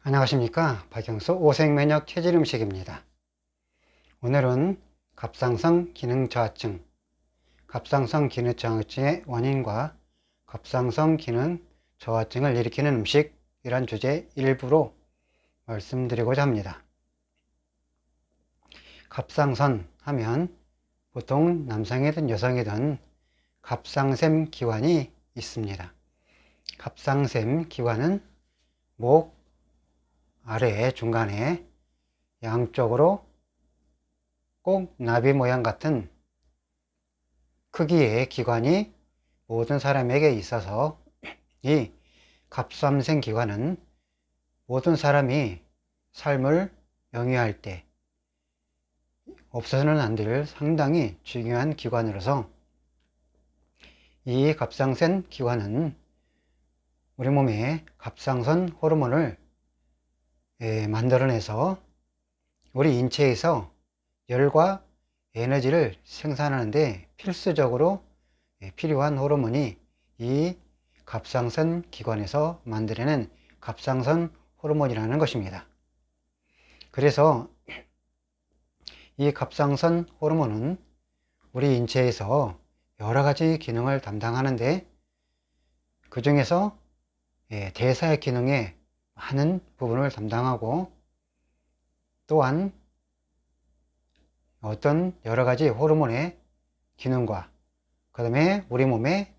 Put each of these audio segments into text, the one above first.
안녕하십니까. 박영수 오색면역 체질 음식입니다. 오늘은 갑상선 기능 저하증, 갑상선 기능 저하증의 원인과 갑상선 기능 저하증을 일으키는 음식이란 주제 일부로 말씀드리고자 합니다. 갑상선 하면 보통 남성이든 여성이든 갑상샘 기관이 있습니다. 갑상샘 기관은 목 아래 중간에 양쪽으로 꼭 나비 모양 같은 크기의 기관이 모든 사람에게 있어서 이 갑상샘 기관은 모든 사람이 삶을 영위할 때 없어서는 안 될 상당히 중요한 기관으로서 이 갑상샘 기관은 우리 몸에 갑상선 호르몬을 만들어내서 우리 인체에서 열과 에너지를 생산하는데 필수적으로 필요한 호르몬이 이 갑상선 기관에서 만들어낸 갑상선 호르몬이라는 것입니다. 그래서 이 갑상선 호르몬은 우리 인체에서 여러 가지 기능을 담당하는데 그 중에서 대사의 기능에 많은 부분을 담당하고 또한 어떤 여러 가지 호르몬의 기능과 그 다음에 우리 몸에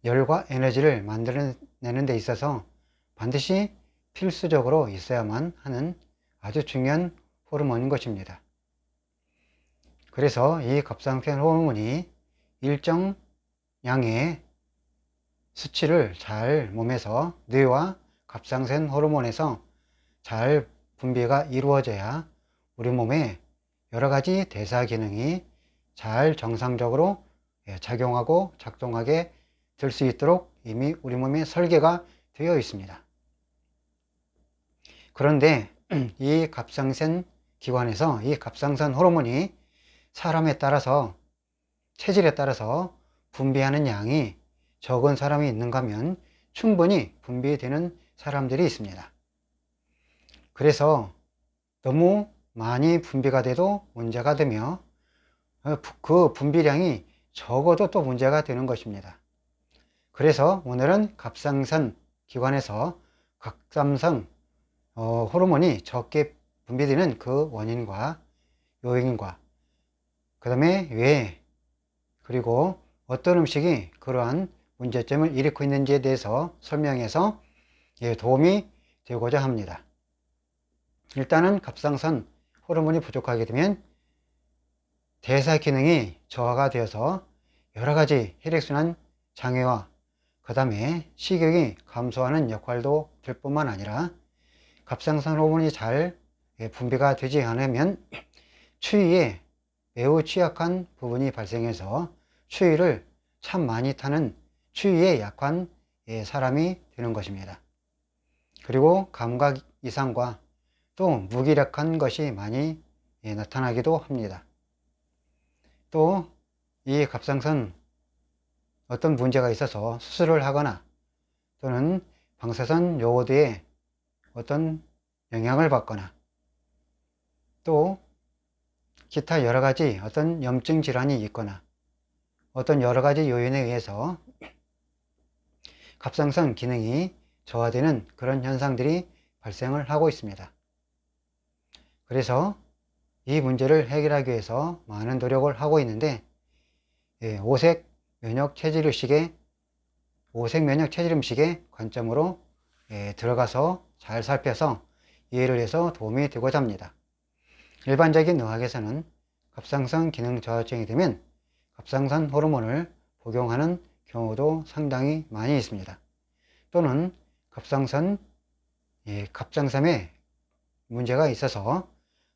열과 에너지를 만들어내는 데 있어서 반드시 필수적으로 있어야만 하는 아주 중요한 호르몬인 것입니다. 그래서 이 갑상선 호르몬이 일정 양의 수치를 잘 몸에서 뇌와 갑상선 호르몬에서 잘 분비가 이루어져야 우리 몸에 여러 가지 대사 기능이 잘 정상적으로 작용하고 작동하게 될 수 있도록 이미 우리 몸에 설계가 되어 있습니다. 그런데 이 갑상선 기관에서 이 갑상선 호르몬이 사람에 따라서 체질에 따라서 분비하는 양이 적은 사람이 있는가 하면 충분히 분비되는 사람들이 있습니다. 그래서 너무 많이 분비가 돼도 문제가 되며 그 분비량이 적어도 또 문제가 되는 것입니다. 그래서 오늘은 갑상선 기관에서 갑상선 호르몬이 적게 분비되는 그 원인과 요인과 그 다음에 왜 그리고 어떤 음식이 그러한 문제점을 일으키고 있는지에 대해서 설명해서 도움이 되고자 합니다. 일단은 갑상선 호르몬이 부족하게 되면 대사 기능이 저하가 되어서 여러 가지 혈액순환 장애와 그 다음에 식욕이 감소하는 역할도 될 뿐만 아니라 갑상선 호르몬이 잘 분비가 되지 않으면 추위에 매우 취약한 부분이 발생해서 추위를 참 많이 타는 추위에 약한 사람이 되는 것입니다. 그리고 감각 이상과 또 무기력한 것이 많이 나타나기도 합니다. 또 이 갑상선 어떤 문제가 있어서 수술을 하거나 또는 방사선 요오드에 어떤 영향을 받거나 또 기타 여러 가지 어떤 염증 질환이 있거나 어떤 여러 가지 요인에 의해서 갑상선 기능이 저하되는 그런 현상들이 발생을 하고 있습니다. 그래서 이 문제를 해결하기 위해서 많은 노력을 하고 있는데 오색 면역 체질 음식의 관점으로 들어가서 잘 살펴서 이해를 해서 도움이 되고자 합니다. 일반적인 의학에서는 갑상선 기능 저하증이 되면 갑상선 호르몬을 복용하는 경우도 상당히 많이 있습니다. 또는 갑상선에 문제가 있어서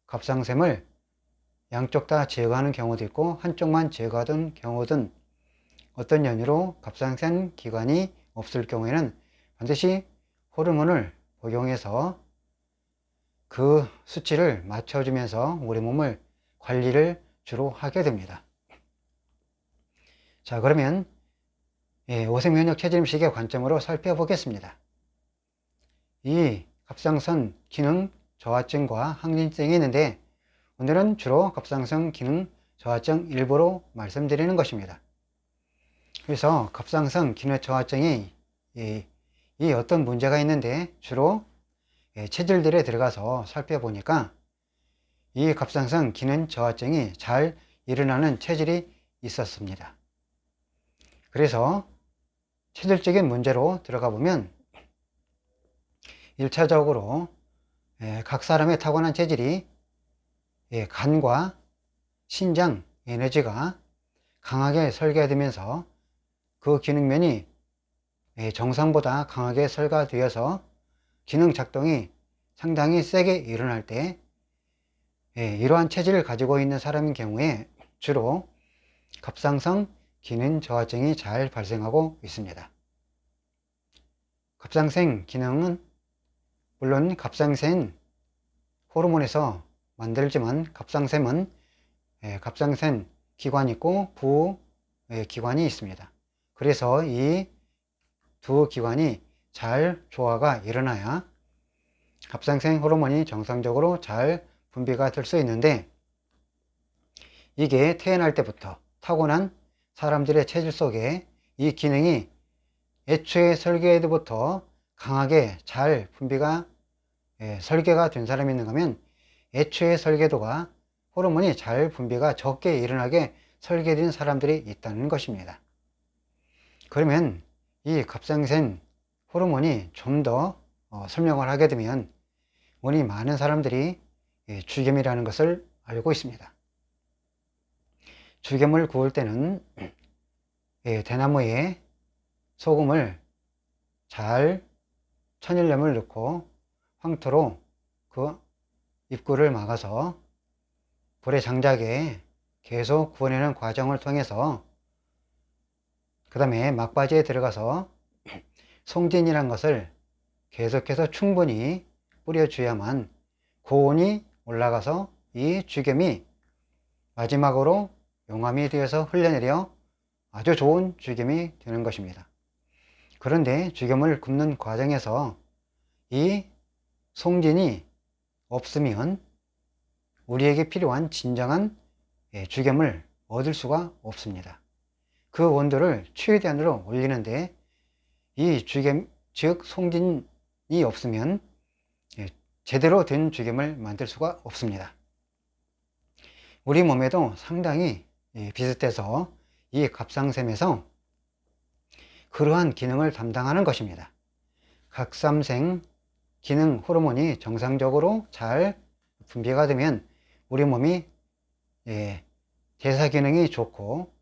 갑상샘을 양쪽 다 제거하는 경우도 있고 한쪽만 제거하던 경우든 어떤 연유로 갑상선 기관이 없을 경우에는 반드시 호르몬을 복용해서 그 수치를 맞춰주면서 우리 몸을 관리를 주로 하게 됩니다. 자, 그러면 오색면역 체질 음식의 관점으로 살펴보겠습니다. 이 갑상선 기능 저하증과 항진증이 있는데 오늘은 주로 갑상선 기능 저하증 일부로 말씀드리는 것입니다. 그래서 갑상선 기능 저하증이 이 어떤 문제가 있는데 주로 체질들에 들어가서 살펴보니까 이 갑상선 기능 저하증이 잘 일어나는 체질이 있었습니다. 그래서 체질적인 문제로 들어가 보면 1차적으로 각 사람의 타고난 체질이 간과 신장 에너지가 강하게 설계되면서 그 기능면이 정상보다 강하게 설계되어서 기능 작동이 상당히 세게 일어날 때 이러한 체질을 가지고 있는 사람인 경우에 주로 갑상선 기능 저하증이 잘 발생하고 있습니다. 갑상선 기능은 물론 갑상선 호르몬에서 만들지만 갑상선은 갑상선 기관이 있고 부 기관이 있습니다. 그래서 이 두 기관이 잘 조화가 일어나야 갑상선 호르몬이 정상적으로 잘 분비가 될 수 있는데 이게 태어날 때부터 타고난 사람들의 체질 속에 이 기능이 애초에 설계에부터 강하게 잘 분비가 설계가 된 사람이 있는가 하면 애초에 설계도가 호르몬이 잘 분비가 적게 일어나게 설계된 사람들이 있다는 것입니다. 그러면 이 갑상선 호르몬이 좀 더 설명을 하게 되면 우리 많은 사람들이 주겸이라는 것을 알고 있습니다. 주겸을 구울 때는 대나무에 소금을 잘 천일염을 넣고 황토로 그 입구를 막아서 불의 장작에 계속 구워내는 과정을 통해서 그 다음에 막바지에 들어가서 송진이라는 것을 계속해서 충분히 뿌려줘야만 고온이 올라가서 이 주겸이 마지막으로 용암이 되어서 흘러내려 아주 좋은 주겸이 되는 것입니다. 그런데 주겸을 굽는 과정에서 이 송진이 없으면 우리에게 필요한 진정한 주겸을 얻을 수가 없습니다. 그 온도를 최대한으로 올리는데 이 주겸, 즉 송진이 없으면 제대로 된 주겸을 만들 수가 없습니다. 우리 몸에도 상당히 비슷해서 이 갑상선에서 그러한 기능을 담당하는 것입니다. 갑상선 기능 호르몬이 정상적으로 잘 분비가 되면 우리 몸이 대사 기능이 좋고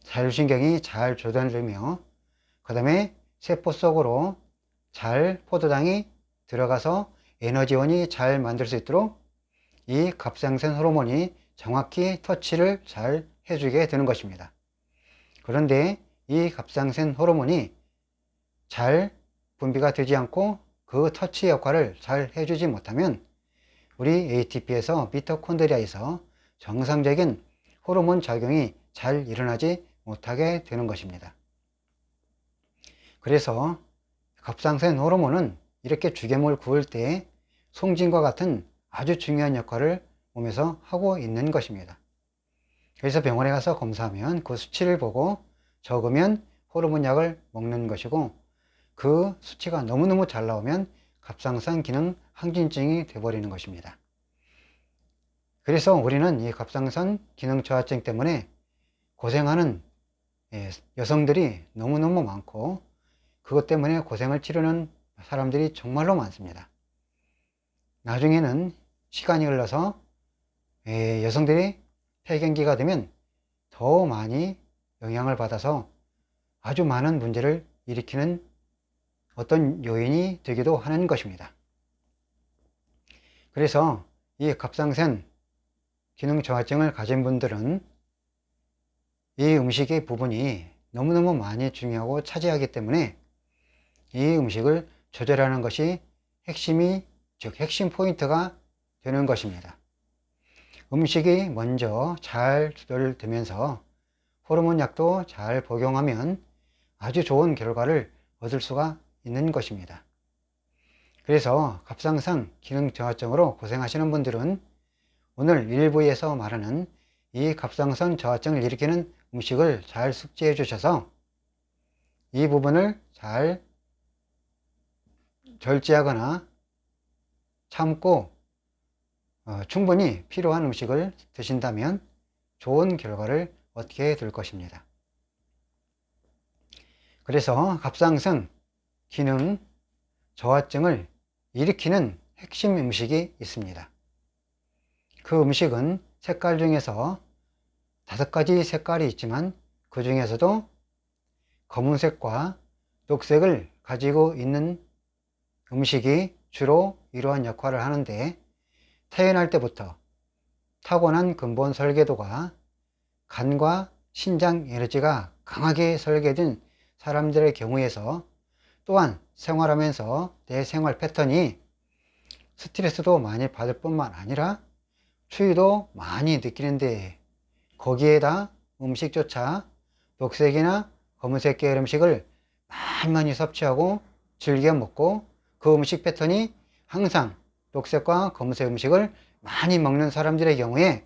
자율신경이 잘 조절되며 그 다음에 세포 속으로 잘 포도당이 들어가서 에너지원이 잘 만들 수 있도록 이 갑상선 호르몬이 정확히 터치를 잘 해주게 되는 것입니다. 그런데 이 갑상선 호르몬이 잘 분비가 되지 않고 그 터치 역할을 잘 해주지 못하면 우리 ATP에서 미토콘드리아에서 정상적인 호르몬 작용이 잘 일어나지 못하게 되는 것입니다. 그래서 갑상선 호르몬은 이렇게 주겸을 구울 때 송진과 같은 아주 중요한 역할을 몸에서 하고 있는 것입니다. 그래서 병원에 가서 검사하면 그 수치를 보고 적으면 호르몬 약을 먹는 것이고 그 수치가 너무너무 잘 나오면 갑상선 기능 항진증이 되어버리는 것입니다. 그래서 우리는 이 갑상선 기능 저하증 때문에 고생하는 여성들이 너무너무 많고 그것 때문에 고생을 치르는 사람들이 정말로 많습니다. 나중에는 시간이 흘러서 여성들이 폐경기가 되면 더 많이 영향을 받아서 아주 많은 문제를 일으키는 어떤 요인이 되기도 하는 것입니다. 그래서 이 갑상선 기능 저하증을 가진 분들은 이 음식의 부분이 너무너무 많이 중요하고 차지하기 때문에 이 음식을 조절하는 것이 즉 핵심 포인트가 되는 것입니다. 음식이 먼저 잘 조절되면서 호르몬 약도 잘 복용하면 아주 좋은 결과를 얻을 수가 있는 것입니다. 그래서 갑상선 기능 저하증으로 고생하시는 분들은 오늘 일부에서 말하는 이 갑상선 저하증을 일으키는 음식을 잘 숙지해 주셔서 이 부분을 잘 절제하거나 참고 충분히 필요한 음식을 드신다면 좋은 결과를 얻게 될 것입니다. 그래서 갑상선 기능 저하증을 일으키는 핵심 음식이 있습니다. 그 음식은 색깔 중에서 5가지 색깔이 있지만 그 중에서도 검은색과 녹색을 가지고 있는 음식이 주로 이러한 역할을 하는데, 태어날 때부터 타고난 근본 설계도가 간과 신장 에너지가 강하게 설계된 사람들의 경우에서, 또한 생활하면서 내 생활 패턴이 스트레스도 많이 받을 뿐만 아니라 추위도 많이 느끼는데, 거기에다 음식조차 녹색이나 검은색 계열 음식을 많이 섭취하고 즐겨 먹고 그 음식 패턴이 항상 녹색과 검은색 음식을 많이 먹는 사람들의 경우에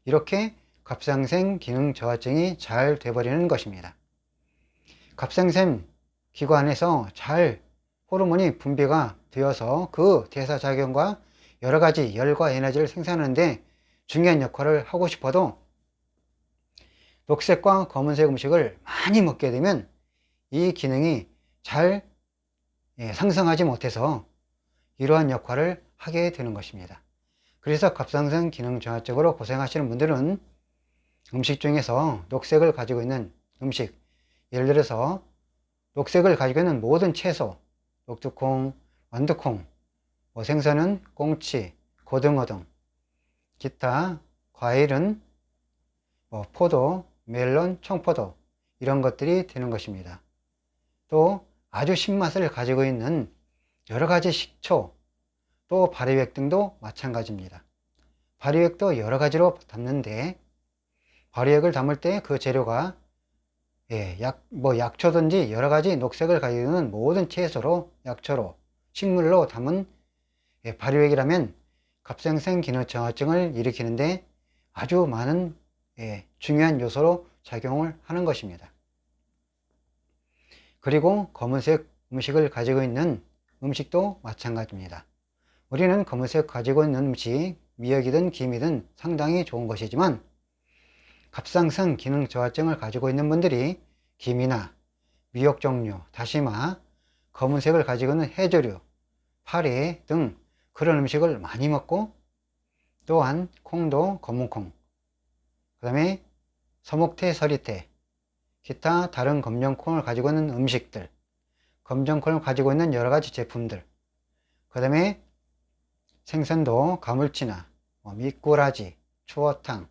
이렇게 갑상선 기능 저하증이 잘 돼버리는 것입니다. 갑상선 기관에서 잘 호르몬이 분비가 되어서 그 대사작용과 여러가지 열과 에너지를 생산하는데 중요한 역할을 하고 싶어도 녹색과 검은색 음식을 많이 먹게 되면 이 기능이 잘 상승하지 못해서 이러한 역할을 하게 되는 것입니다. 그래서 갑상선 기능 저하증으로 고생하시는 분들은 음식 중에서 녹색을 가지고 있는 음식, 예를 들어서 녹색을 가지고 있는 모든 채소, 녹두콩, 완두콩, 생선은 꽁치, 고등어 등, 기타 과일은 포도, 멜론, 청포도, 이런 것들이 되는 것입니다. 또 아주 신맛을 가지고 있는 여러가지 식초, 또 발효액 등도 마찬가지입니다. 발효액도 여러가지로 담는데, 발효액을 담을 때 그 재료가 약초든지 여러가지 녹색을 가지고 있는 모든 채소로, 약초로, 식물로 담은 발효액이라면 갑상선 기능 저하증을 일으키는데 아주 많은 중요한 요소로 작용을 하는 것입니다. 그리고 검은색 음식을 가지고 있는 음식도 마찬가지입니다. 우리는 검은색 가지고 있는 음식, 미역이든 김이든 상당히 좋은 것이지만 갑상선 기능 저하증을 가지고 있는 분들이 김이나 미역 종류, 다시마, 검은색을 가지고 있는 해조류, 파래 등 그런 음식을 많이 먹고, 또한 콩도 검은콩, 그 다음에 서목태, 서리태, 기타 다른 검정콩을 가지고 있는 음식들, 검정콩을 가지고 있는 여러가지 제품들, 그 다음에 생선도 가물치나 미꾸라지, 추어탕,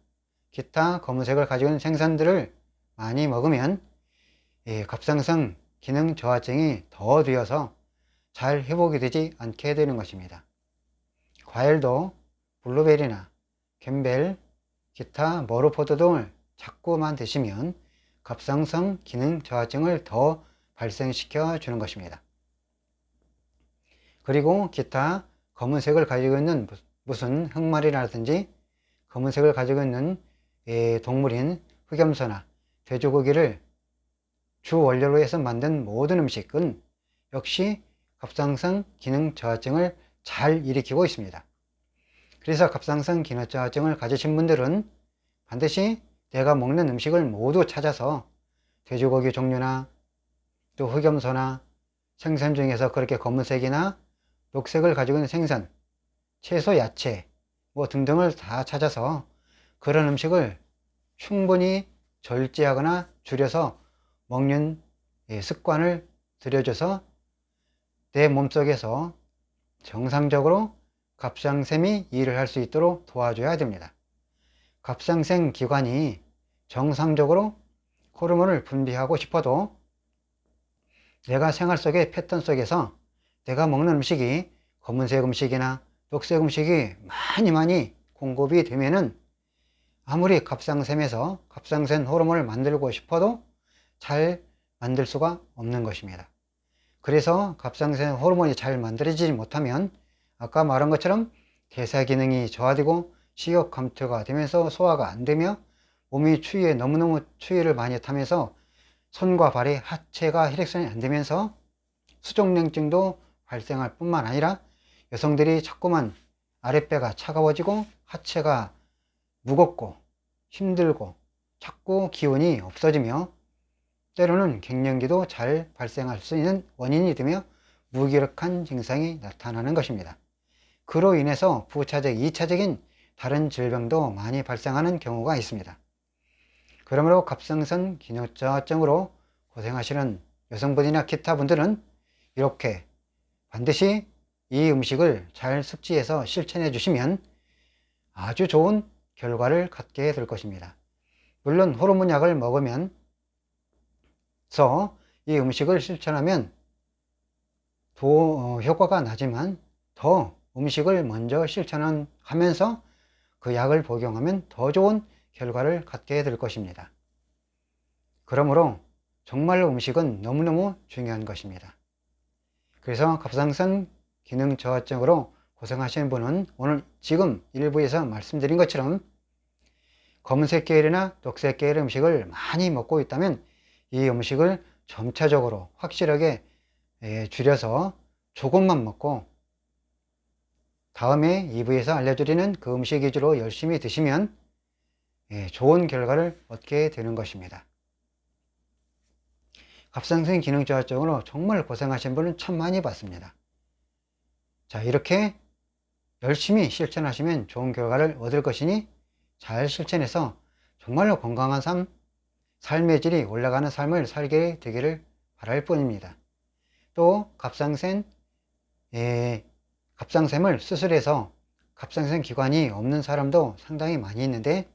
기타 검은색을 가지고 있는 생선들을 많이 먹으면 갑상선 기능 저하증이 더 되어서 잘 회복이 되지 않게 되는 것입니다. 과일도 블루베리나 캠벨, 기타 머루포도 등을 자꾸만 드시면 갑상선 기능 저하증을 더 발생시켜 주는 것입니다. 그리고 기타 검은색을 가지고 있는 무슨 흑말이라든지 검은색을 가지고 있는 동물인 흑염소나 돼지고기를 주 원료로 해서 만든 모든 음식은 역시 갑상선 기능 저하증을 잘 일으키고 있습니다. 그래서 갑상선 기능 저하증을 가지신 분들은 반드시 내가 먹는 음식을 모두 찾아서 돼지고기 종류나 또 흑염소나 생선 중에서 그렇게 검은색이나 녹색을 가지고 있는 생선, 채소, 야채 등등을 다 찾아서 그런 음식을 충분히 절제하거나 줄여서 먹는 습관을 들여줘서 내 몸속에서 정상적으로 갑상선이 일을 할 수 있도록 도와줘야 됩니다. 갑상선 기관이 정상적으로 호르몬을 분비하고 싶어도 내가 생활 속의 패턴 속에서 내가 먹는 음식이 검은색 음식이나 녹색 음식이 많이 공급이 되면은 아무리 갑상선에서 갑상선 호르몬을 만들고 싶어도 잘 만들 수가 없는 것입니다. 그래서 갑상선 호르몬이 잘 만들어지지 못하면 아까 말한 것처럼 대사 기능이 저하되고 식욕 감퇴가 되면서 소화가 안 되며 몸이 추위에 너무너무 추위를 많이 타면서 손과 발의 하체가 혈액순환이 안 되면서 수족냉증도 발생할 뿐만 아니라 여성들이 자꾸만 아랫배가 차가워지고 하체가 무겁고 힘들고 자꾸 기운이 없어지며 때로는 갱년기도 잘 발생할 수 있는 원인이 되며 무기력한 증상이 나타나는 것입니다. 그로 인해서 부차적, 2차적인 다른 질병도 많이 발생하는 경우가 있습니다. 그러므로 갑상선 기능 저하증으로 고생하시는 여성분이나 기타 분들은 이렇게 반드시 이 음식을 잘 숙지해서 실천해 주시면 아주 좋은 결과를 갖게 될 것입니다. 물론 호르몬 약을 먹으면서 이 음식을 실천하면 효과가 나지만 더 음식을 먼저 실천하면서 그 약을 복용하면 더 좋은 결과를 갖게 될 것입니다. 그러므로 정말로 음식은 너무너무 중요한 것입니다. 그래서 갑상선 기능 저하증으로 고생하시는 분은 오늘 지금 일부에서 말씀드린 것처럼 검은색 계열이나 녹색 계열 음식을 많이 먹고 있다면 이 음식을 점차적으로 확실하게 줄여서 조금만 먹고 다음에 2부에서 알려드리는 그 음식 위주로 열심히 드시면 좋은 결과를 얻게 되는 것입니다. 갑상선 기능 저하증으로 정말 고생하신 분은 참 많이 봤습니다. 자, 이렇게 열심히 실천하시면 좋은 결과를 얻을 것이니 잘 실천해서 정말로 건강한 삶의 질이 올라가는 삶을 살게 되기를 바랄 뿐입니다. 또 갑상선을 수술해서 갑상선 기관이 없는 사람도 상당히 많이 있는데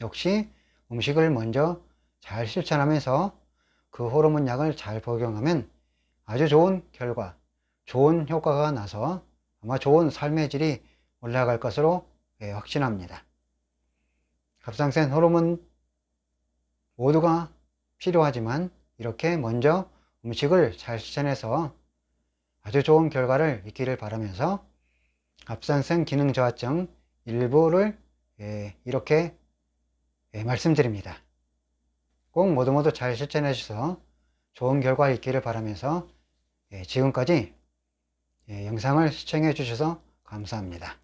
역시 음식을 먼저 잘 실천하면서 그 호르몬 약을 잘 복용하면 아주 좋은 결과, 좋은 효과가 나서 아마 좋은 삶의 질이 올라갈 것으로 확신합니다. 갑상선 호르몬 모두가 필요하지만 이렇게 먼저 음식을 잘 실천해서 아주 좋은 결과를 있기를 바라면서 갑상선 기능 저하증 일부를 이렇게 말씀드립니다. 꼭 모두 잘 실천해 주셔서 좋은 결과 있기를 바라면서 지금까지 영상을 시청해 주셔서 감사합니다.